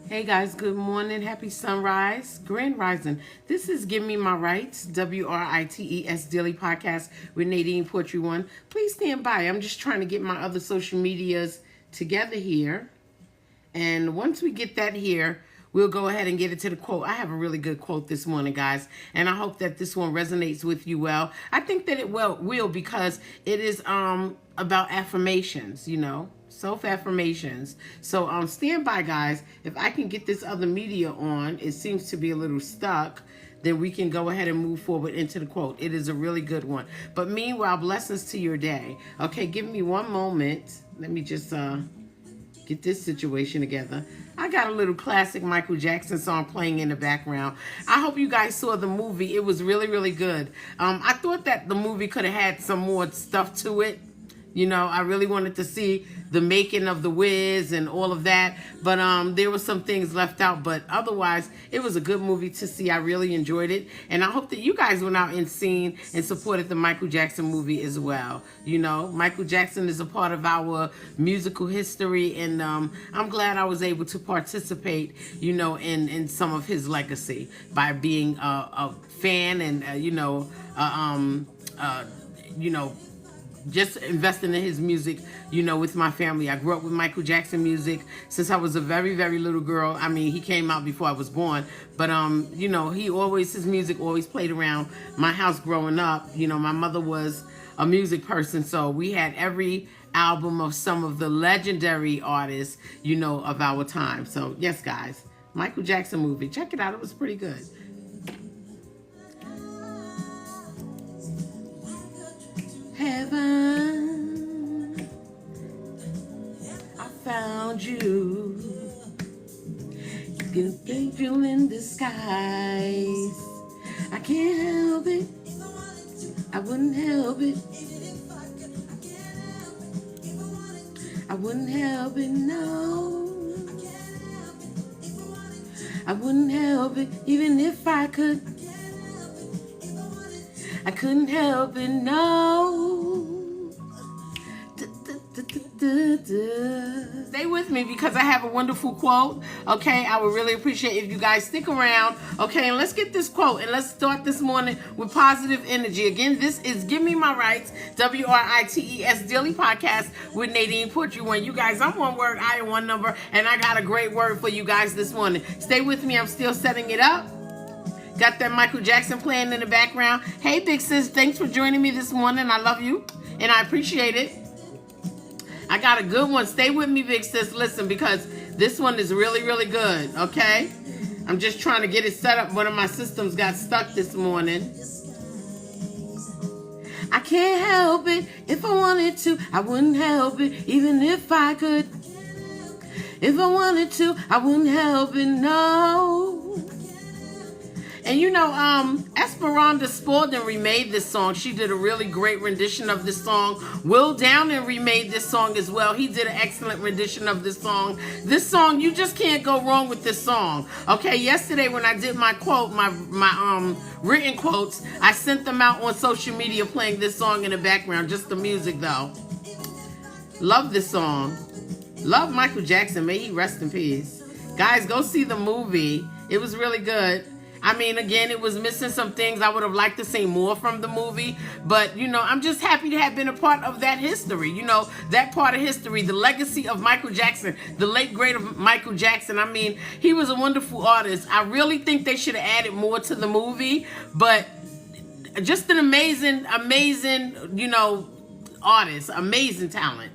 Hey guys, good morning. Happy sunrise, grand rising. This is Give Me My Rights, WRITES Daily Podcast with nadinepoetry1. Please stand by. I'm just trying to get my other social medias together here. And once we get that here, we'll go ahead and get it to the quote. I have a really good quote this morning, guys, and I hope that this one resonates with you well. I think that it will because it is about affirmations, self-affirmations. So stand by, guys. If I can get this other media on, it seems to be a little stuck, then we can go ahead and move forward into the quote. It is a really good one. But meanwhile, blessings to your day. Okay, give me one moment. Let me just get this situation together. I got a little classic Michael Jackson song playing in the background. I hope you guys saw the movie. It was really, really good. I thought that the movie could have had some more stuff to it. I really wanted to see the making of the Wiz and all of that. But there were some things left out. But otherwise, it was a good movie to see. I really enjoyed it. And I hope that you guys went out and seen and supported the Michael Jackson movie as well. Michael Jackson is a part of our musical history. And I'm glad I was able to participate, in some of his legacy by being a fan and, just investing in his music, with my family. I grew up with Michael Jackson music since I was a very, very little girl. I mean, he came out before I was born, but his music always played around my house growing up. My mother was a music person, so we had every album of some of the legendary artists, of our time. So yes, guys, Michael Jackson movie, check it out. It was pretty good. Heaven, I found you. Good angel in disguise. I can't help it. I wouldn't help it. I wouldn't help it, no. I wouldn't help it, even if I could. I couldn't help it, no. Stay with me because I have a wonderful quote. Okay, I would really appreciate if you guys stick around. Okay, and let's get this quote and let's start this morning with positive energy. Again, this is Give Me My Rights, WRITES Daily Podcast with nadinepoetry1. You guys, I'm one word, I am one number, and I got a great word for you guys this morning. Stay with me. I'm still setting it up. Got that Michael Jackson playing in the background. Hey, big sis, thanks for joining me this morning. I love you, and I appreciate it. I got a good one. Stay with me, big sis. Listen, because this one is really, really good, okay? I'm just trying to get it set up. One of my systems got stuck this morning. I can't help it. If I wanted to, I wouldn't help it, even if I could. If I wanted to, I wouldn't help it, no. And Esperanza Spalding remade this song. She did a really great rendition of this song. Will Downing remade this song as well. He did an excellent rendition of this song. This song, you just can't go wrong with this song. Okay, yesterday when I did my quote, my written quotes, I sent them out on social media playing this song in the background. Just the music though. Love this song. Love Michael Jackson. May he rest in peace. Guys, go see the movie. It was really good. I mean, again, it was missing some things. I would have liked to see more from the movie. But, I'm just happy to have been a part of that history. That part of history, the legacy of Michael Jackson, the late, great of Michael Jackson. I mean, he was a wonderful artist. I really think they should have added more to the movie. But just an amazing, artist, amazing talent.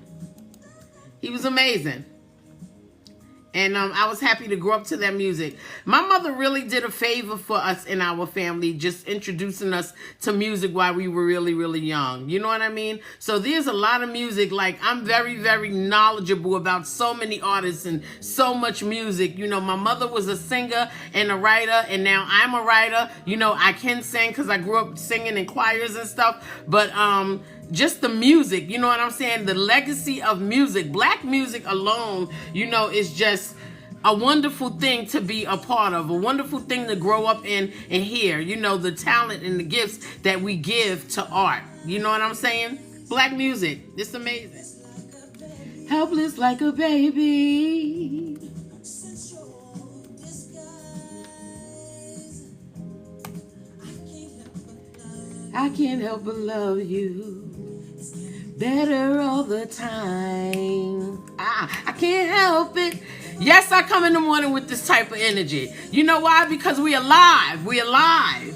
He was amazing. And I was happy to grow up to that music. My mother really did a favor for us in our family, just introducing us to music while we were really, really young. You know what I mean? So there's a lot of music. Like, I'm very, very knowledgeable about so many artists and so much music. My mother was a singer and a writer, and now I'm a writer. I can sing because I grew up singing in choirs and stuff. But just the music, you know what I'm saying? The legacy of music, black music alone, you know, is just a wonderful thing to be a part of, a wonderful thing to grow up in and hear, you know, the talent and the gifts that we give to art. You know what I'm saying? Black music, it's amazing. Helpless like a baby. I can't help but love you better all the time. I can't help it. Yes, I come in the morning with this type of energy. You know why? Because we alive. We alive.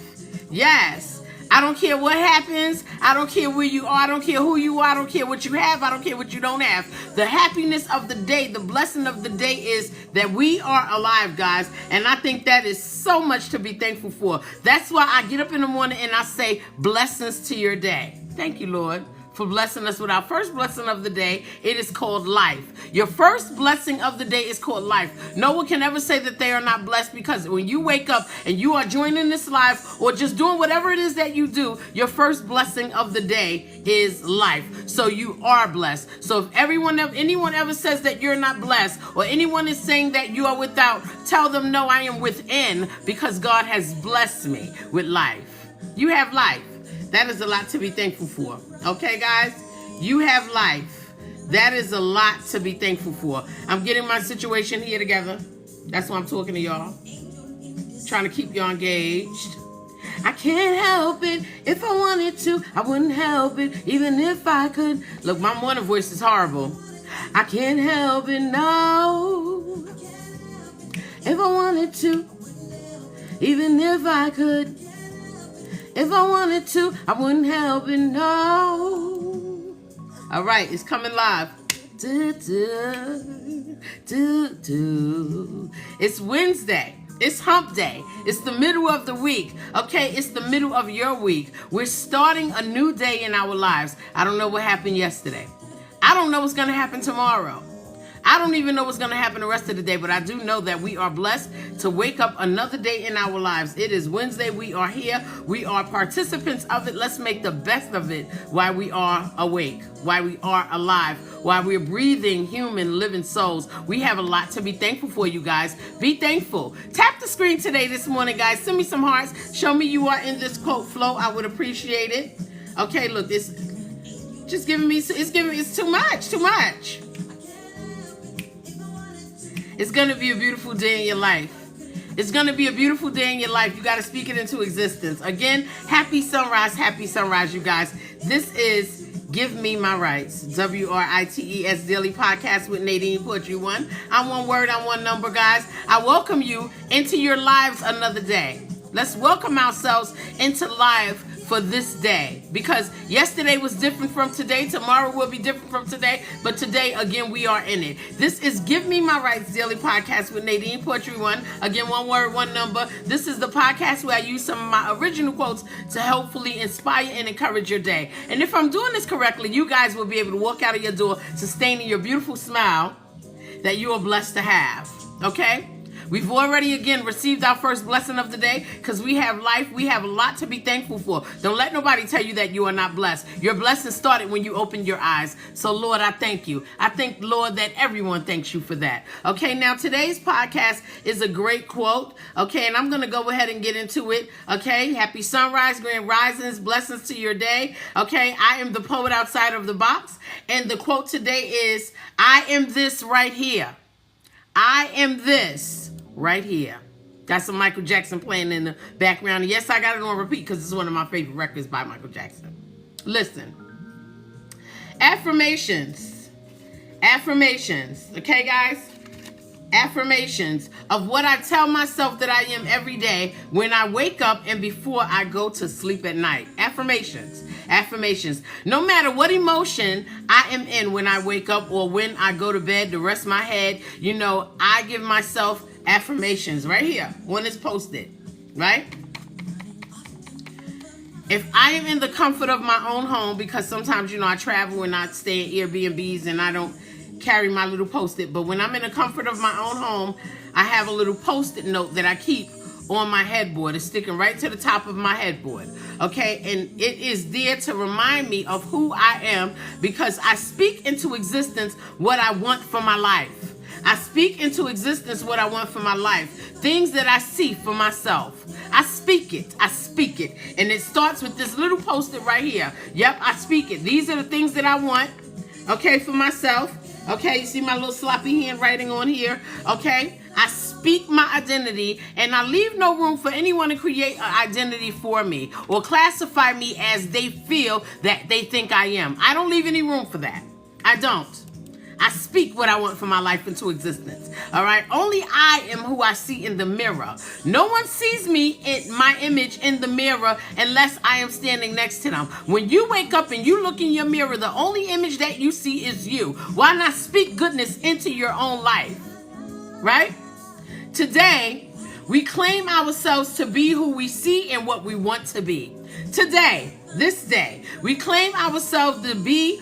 Yes. I don't care what happens. I don't care where you are. I don't care who you are. I don't care what you have. I don't care what you don't have. The happiness of the day, the blessing of the day is that we are alive, guys. And I think that is so much to be thankful for. That's why I get up in the morning and I say blessings to your day. Thank you, Lord, for blessing us with our first blessing of the day. It is called life. Your first blessing of the day is called life. No one can ever say that they are not blessed, because when you wake up and you are joining this life or just doing whatever it is that you do, your first blessing of the day is life. So you are blessed. So if anyone ever says that you're not blessed, or anyone is saying that you are without, tell them, no, I am within, because God has blessed me with life. You have life. That is a lot to be thankful for. Okay, guys? You have life. That is a lot to be thankful for. I'm getting my situation here together. That's why I'm talking to y'all. Trying to keep y'all engaged. I can't help it. If I wanted to, I wouldn't help it. Even if I could. Look, my morning voice is horrible. I can't help it, no. If I wanted to, even if I could. If I wanted to, I wouldn't help it, no. All right, it's coming live. It's Wednesday. It's hump day. It's the middle of the week. Okay, it's the middle of your week. We're starting a new day in our lives. I don't know what happened yesterday. I don't know what's going to happen tomorrow. I don't even know what's going to happen the rest of the day, but I do know that we are blessed to wake up another day in our lives. It is Wednesday. We are here. We are participants of it. Let's make the best of it while we are awake, while we are alive, while we're breathing human living souls. We have a lot to be thankful for, you guys. Be thankful. Tap the screen today, this morning, guys. Send me some hearts. Show me you are in this quote flow. I would appreciate it. Okay, look, it's just giving me, it's too much. It's going to be a beautiful day in your life. It's going to be a beautiful day in your life. You got to speak it into existence. Again, happy sunrise, you guys. This is Give Me My Rights, WRITES Daily Podcast with nadinepoetry1. I'm one word, I'm one number, guys. I welcome you into your lives another day. Let's welcome ourselves into life for this day, because yesterday was different from today. Tomorrow will be different from today, but today, again, we are in it. This is Give Me My Rights Daily Podcast with nadinepoetry1. Again, one word, one number. This is the podcast where I use some of my original quotes to helpfully inspire and encourage your day. And if I'm doing this correctly, you guys will be able to walk out of your door sustaining your beautiful smile that you are blessed to have. Okay? We've already, again, received our first blessing of the day, because we have life. We have a lot to be thankful for. Don't let nobody tell you that you are not blessed. Your blessing started when you opened your eyes. So, Lord, I thank you. I thank, Lord, that everyone thanks you for that. Okay, now today's podcast is a great quote. Okay, and I'm going to go ahead and get into it. Okay, happy sunrise, grand risings, blessings to your day. Okay, I am the poet outside of the box. And the quote today is, I am this right here. I am this right here. Got some Michael Jackson playing in the background. Yes, I got it on repeat because it's one of my favorite records by Michael Jackson. Listen. Affirmations. Okay, guys? Affirmations of what I tell myself that I am every day when I wake up and before I go to sleep at night. Affirmations. No matter what emotion I am in when I wake up or when I go to bed to rest my head, you know, I give myself affirmations right here when it's posted, right? If I am in the comfort of my own home, because sometimes, you know, I travel and I stay in Airbnbs and I don't carry my little post-it, but when I'm in the comfort of my own home, I have a little post-it note that I keep on my headboard. It's sticking right to the top of my headboard. Okay, and it is there to remind me of who I am, because I speak into existence what I want for my life. I speak into existence what I want for my life. Things that I see for myself. I speak it. I speak it. And it starts with this little post-it right here. Yep, I speak it. These are the things that I want, okay, for myself. Okay, you see my little sloppy handwriting on here? Okay, I speak my identity, and I leave no room for anyone to create an identity for me or classify me as they feel that they think I am. I don't leave any room for that. I don't. I speak what I want for my life into existence. All right. Only I am who I see in the mirror. No one sees me in my image in the mirror unless I am standing next to them. When you wake up and you look in your mirror, the only image that you see is you. Why not speak goodness into your own life? Right? Today, we claim ourselves to be who we see and what we want to be. Today, this day, we claim ourselves to be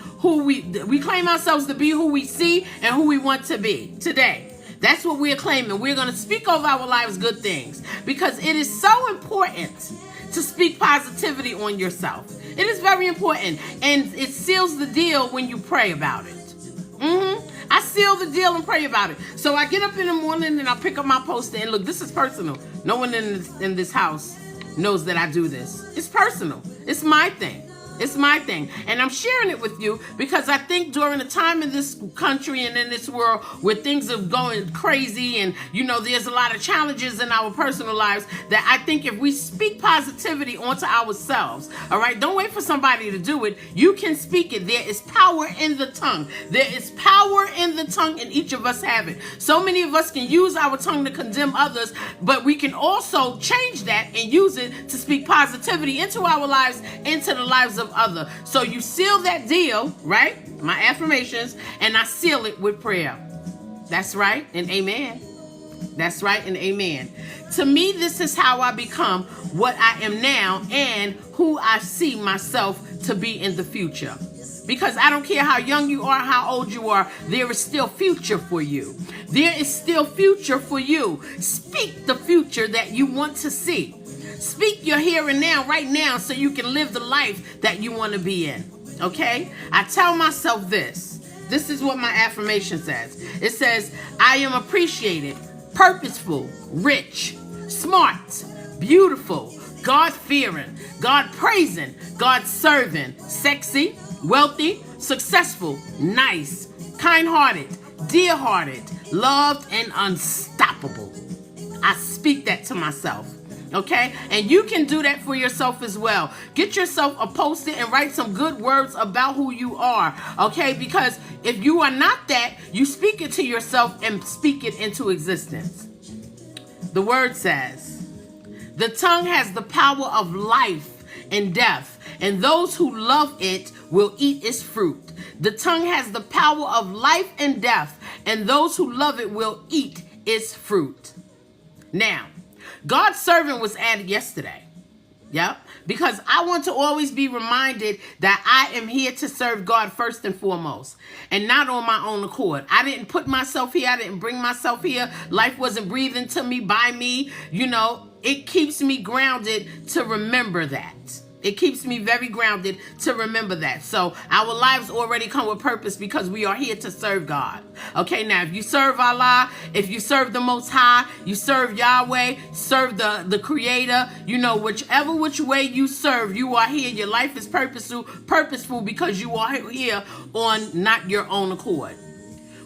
who we see and who we want to be. Today, that's what we're claiming. We're going to speak over our lives good things, because it is so important to speak positivity on yourself. It is very important, and it seals the deal when you pray about it. I seal the deal and pray about it. So I get up in the morning and I pick up my post-it, and look, this is personal. No one in this house knows that I do this. It's personal. It's my thing. It's my thing. And I'm sharing it with you because I think during a time in this country and in this world where things are going crazy and, there's a lot of challenges in our personal lives, that I think if we speak positivity onto ourselves, all right, don't wait for somebody to do it. You can speak it. There is power in the tongue. There is power in the tongue, and each of us have it. So many of us can use our tongue to condemn others, but we can also change that and use it to speak positivity into our lives, into the lives of others. So you seal that deal, right? My affirmations, and I seal it with prayer. That's right, and amen. That's right, and amen. To me, this is how I become what I am now and who I see myself to be in the future. Because I don't care how young you are, how old you are, there is still future for you. There is still future for you. Speak the future that you want to see. Speak your here and now, right now, so you can live the life that you want to be in. Okay? I tell myself this. This is what my affirmation says. It says, I am appreciated, purposeful, rich, smart, beautiful, God-fearing, God-praising, God-serving, sexy, wealthy, successful, nice, kind-hearted, dear-hearted, loved, and unstoppable. I speak that to myself. Okay? And you can do that for yourself as well. Get yourself a post-it and write some good words about who you are. Okay? Because if you are not that, you speak it to yourself and speak it into existence. The word says, the tongue has the power of life and death, and those who love it will eat its fruit. The tongue has the power of life and death, and those who love it will eat its fruit. Now, God's servant was added yesterday. Yep. Because I want to always be reminded that I am here to serve God first and foremost, and not on my own accord. I didn't put myself here. I didn't bring myself here. Life wasn't breathing to me by me. It keeps me grounded to remember that. It keeps me very grounded to remember that. So our lives already come with purpose because we are here to serve God. Okay, now if you serve Allah, if you serve the Most High, you serve Yahweh, serve the Creator, whichever which way you serve, you are here. Your life is purposeful because you are here on not your own accord.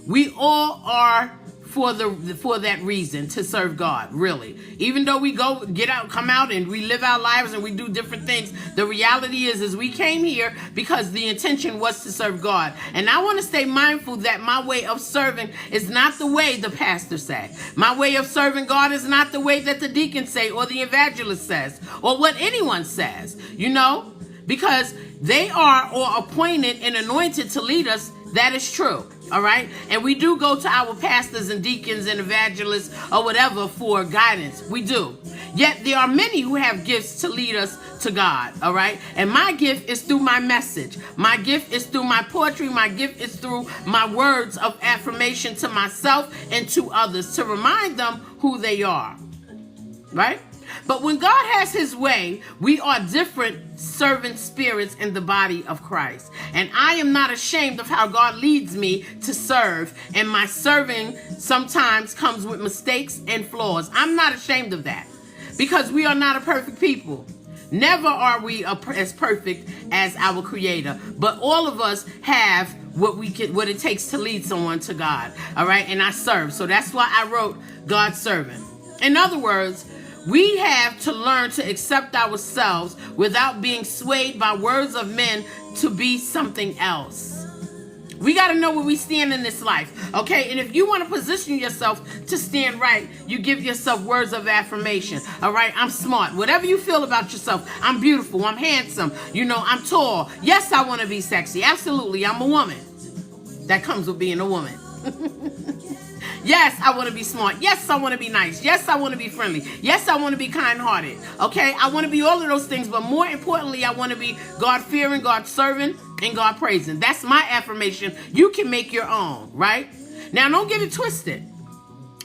We all are for that reason, to serve God, really. Even though we come out and we live our lives and we do different things, the reality is we came here because the intention was to serve God. And I want to stay mindful that my way of serving is not the way the pastor say. My way of serving God is not the way that the deacon say or the evangelist says or what anyone says, because they are or appointed and anointed to lead us. That is true. All right. And we do go to our pastors and deacons and evangelists or whatever for guidance. We do. Yet there are many who have gifts to lead us to God. All right. And my gift is through my message. My gift is through my poetry. My gift is through my words of affirmation to myself and to others to remind them who they are. right? But when God has his way, we are different servant spirits in the body of Christ. And I am not ashamed of how God leads me to serve. And my serving sometimes comes with mistakes and flaws. I'm not ashamed of that because we are not a perfect people. Never are we as perfect as our Creator, but all of us have what it takes to lead someone to God. All right, and I serve, so that's why I wrote God's servant. In other words, we have to learn to accept ourselves without being swayed by words of men to be something else. We got to know where we stand in this life, okay? And if you want to position yourself to stand right, you give yourself words of affirmation, all right? I'm smart. Whatever you feel about yourself, I'm beautiful, I'm handsome, I'm tall. Yes, I want to be sexy. Absolutely, I'm a woman. That comes with being a woman. Yes, I want to be smart. Yes, I want to be nice. Yes, I want to be friendly. Yes, I want to be kind-hearted. Okay, I want to be all of those things, but more importantly, I want to be God-fearing, God-serving, and God-praising. That's my affirmation. You can make your own, right? Now, don't get it twisted.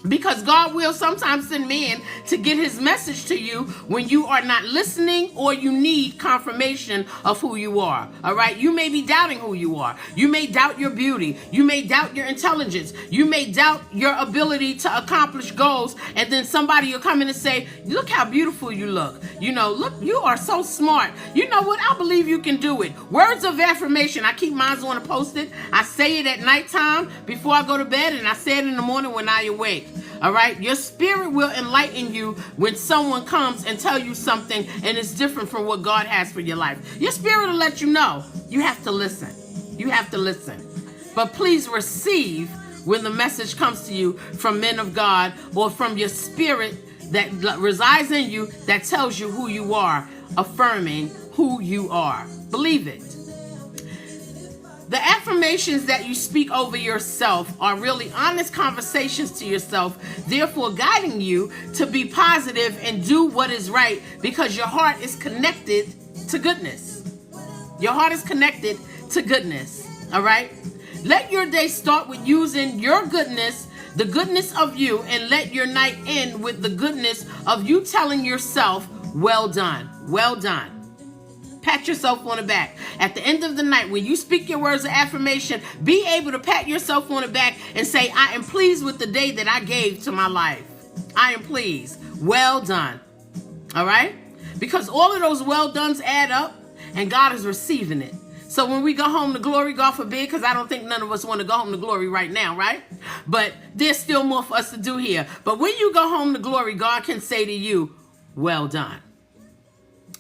Because God will sometimes send men to get his message to you when you are not listening or you need confirmation of who you are. All right. You may be doubting who you are. You may doubt your beauty. You may doubt your intelligence. You may doubt your ability to accomplish goals. And then somebody will come in and say, look how beautiful you look. Look, you are so smart. You know what? I believe you can do it. Words of affirmation. I keep mine on a post-it. I say it at nighttime before I go to bed, and I say it in the morning when I awake. All right, your spirit will enlighten you when someone comes and tell you something and it's different from what God has for your life. Your spirit will let you know. You have to listen. You have to listen. But please receive when the message comes to you from men of God or from your spirit that resides in you that tells you who you are, affirming who you are. Believe it. The affirmations that you speak over yourself are really honest conversations to yourself, therefore guiding you to be positive and do what is right because your heart is connected to goodness. Your heart is connected to goodness, all right? Let your day start with using your goodness, the goodness of you, and let your night end with the goodness of you telling yourself, well done, well done. Pat yourself on the back. At the end of the night, when you speak your words of affirmation, be able to pat yourself on the back and say, I am pleased with the day that I gave to my life. I am pleased. Well done. All right? Because all of those well dones add up and God is receiving it. So when we go home to glory, God forbid, because I don't think none of us want to go home to glory right now, right? But there's still more for us to do here. But when you go home to glory, God can say to you, well done.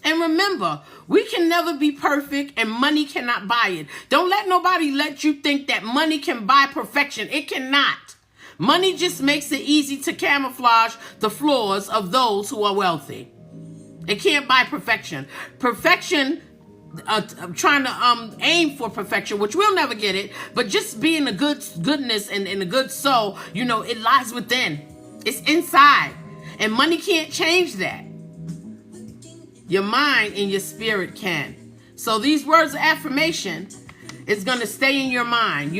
And remember, we can never be perfect and money cannot buy it. Don't let nobody let you think that money can buy perfection. It cannot. Money just makes it easy to camouflage the flaws of those who are wealthy. It can't buy perfection. Perfection, trying to aim for perfection, which we'll never get it, but just being a goodness and a good soul, it lies within. It's inside. And money can't change that. Your mind and your spirit can. So these words of affirmation is going to stay in your mind,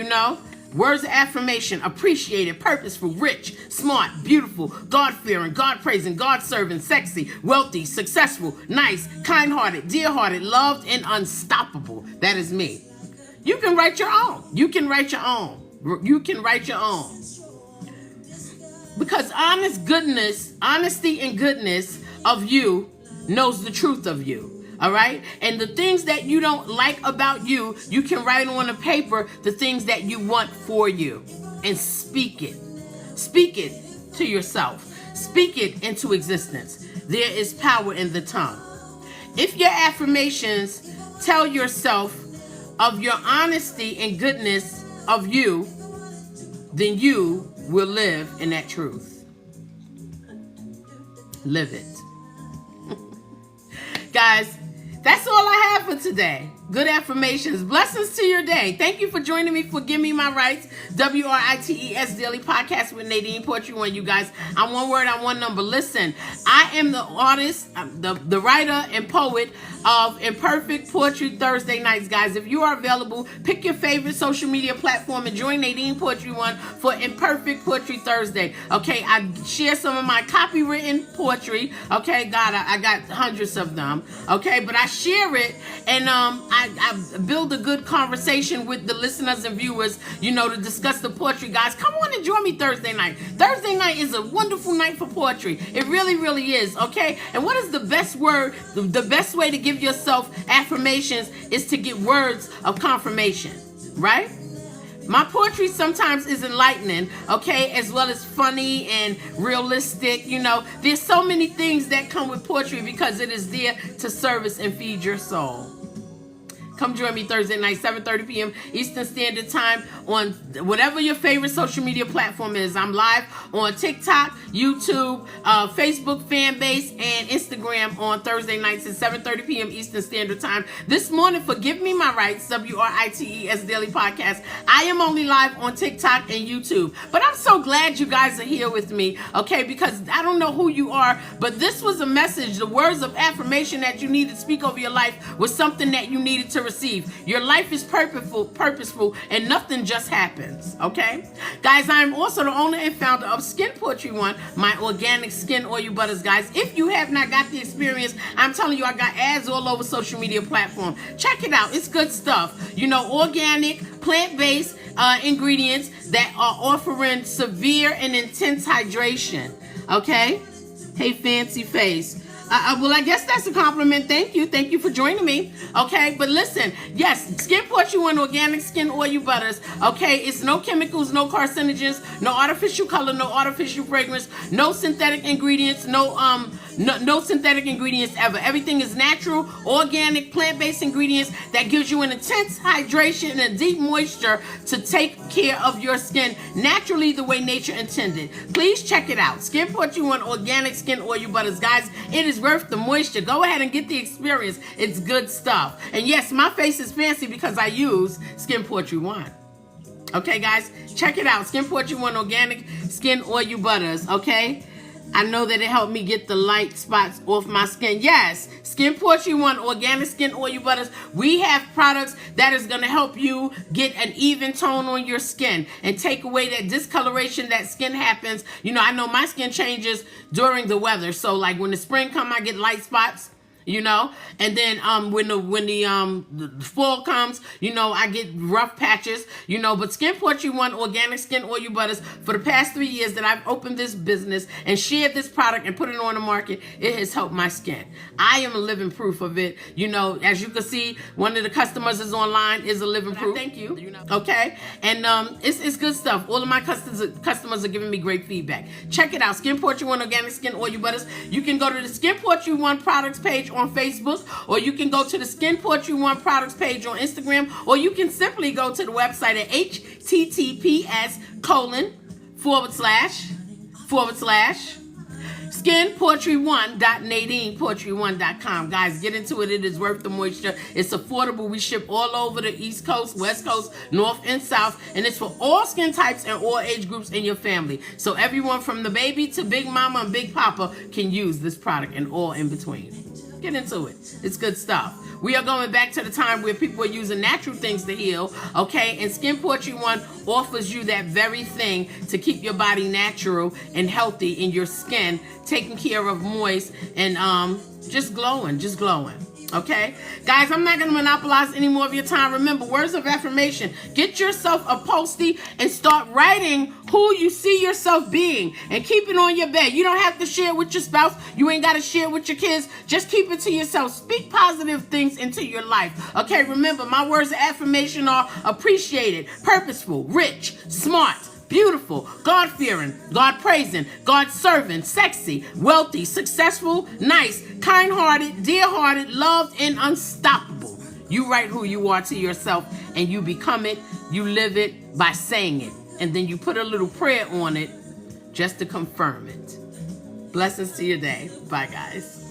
Words of affirmation, appreciated, purposeful, rich, smart, beautiful, God-fearing, God-praising, God-serving, sexy, wealthy, successful, nice, kind-hearted, dear-hearted, loved, and unstoppable. That is me. You can write your own. You can write your own. You can write your own. Because honesty and goodness of you knows the truth of you, all right? And the things that you don't like about you, you can write on a paper the things that you want for you and speak it. Speak it to yourself. Speak it into existence. There is power in the tongue. If your affirmations tell yourself of your honesty and goodness of you, then you will live in that truth. Live it. Guys, that's all I have for today. Good affirmations. Blessings to your day. Thank you for joining me for Give Me My Rights, WRITES Daily Podcast with Nadine Poetry 1, you guys. I'm one word, I'm one number. Listen, I am the artist, the writer and poet of Imperfect Poetry Thursday nights, guys. If you are available, pick your favorite social media platform and join Nadine Poetry 1 for Imperfect Poetry Thursday. Okay, I share some of my copywritten poetry. Okay, God, I got hundreds of them. Okay, but I share it and I build a good conversation with the listeners and viewers, you know, to discuss the poetry, guys. Come on and join me Thursday night. Thursday night is a wonderful night for poetry. It really, really is, okay? And what is the best word, the best way to give yourself affirmations is to get words of confirmation, right? My poetry sometimes is enlightening, okay, as well as funny and realistic. You know, there's so many things that come with poetry because it is there to service and feed your soul. Come join me Thursday night, 7:30 p.m. Eastern Standard Time on whatever your favorite social media platform is. I'm live on TikTok, YouTube, Facebook fan base, and Instagram on Thursday nights at 7:30 p.m. Eastern Standard Time. This morning for Give Me My Rights, WRITES Daily Podcast, I am only live on TikTok and YouTube. But I'm so glad you guys are here with me, okay, because I don't know who you are, but this was a message, the words of affirmation that you needed to speak over your life was something that you needed to receive. Your life is purposeful, and nothing just happens, okay? Guys, I'm also the owner and founder of Skin Poetry 1, my organic skin oil butters, guys. If you have not got the experience, I'm telling you, I got ads all over social media platform. Check it out. It's good stuff. You know, organic, plant-based ingredients that are offering severe and intense hydration, okay? Hey, fancy face. Well, I guess that's a compliment. Thank you. Thank you for joining me. Okay, but listen, yes, Skin Poetry 1 organic skin oil butters. Okay, it's no chemicals, no carcinogens, no artificial color, no artificial fragrance, no synthetic ingredients, no synthetic ingredients ever. Everything is natural, organic, plant-based ingredients that gives you an intense hydration and a deep moisture to take care of your skin naturally the way nature intended. Please check it out. Skin Poetry 1 organic skin oil butters, guys. It is worth the moisture. Go ahead and get the experience. It's good stuff. And yes, my face is fancy because I use Skin Poetry 1. Okay, guys, check it out. Skin Poetry 1 organic skin oil butters, okay? I know that it helped me get the light spots off my skin. Yes, Skin Poetry 1 organic skin oil butters. We have products that is going to help you get an even tone on your skin and take away that discoloration that skin happens. You know, I know my skin changes during the weather. So like when the spring comes, I get light spots. You know, and then when the fall comes, you know, I get rough patches, you know, but Skin Poetry 1 organic skin oil butters, for the past 3 years that I've opened this business and shared this product and put it on the market, it has helped my skin. I am a living proof of it. You know, as you can see, one of the customers is online, is a living proof. Thank you. Okay, and it's good stuff. All of my customers are giving me great feedback. Check it out, Skin Poetry 1 organic skin oil butters. You can go to the Skin Poetry 1 products page on Facebook, or you can go to the Skin Poetry 1 products page on Instagram, or you can simply go to the website at https://skinpoetry1.nadinepoetry1.com. Guys, get into it. It is worth the moisture. It's affordable. We ship all over the East Coast, West Coast, North and South, and it's for all skin types and all age groups in your family. So everyone from the baby to Big Mama and Big Papa can use this product and all in between. Get into it. It's good stuff. We are going back to the time where people were using natural things to heal, okay? And Skin Poetry 1 offers you that very thing to keep your body natural and healthy in your skin, taking care of moist and just glowing. Okay, guys, I'm not going to monopolize any more of your time. Remember, words of affirmation. Get yourself a Post-it and start writing who you see yourself being and keep it on your bed. You don't have to share it with your spouse. You ain't got to share it with your kids. Just keep it to yourself. Speak positive things into your life. Okay, remember, my words of affirmation are appreciated, purposeful, rich, smart, beautiful, God-fearing, God-praising, God-serving, sexy, wealthy, successful, nice, kind-hearted, dear-hearted, loved, and unstoppable. You write who you are to yourself, and you become it. You live it by saying it. And then you put a little prayer on it just to confirm it. Blessings to your day. Bye, guys.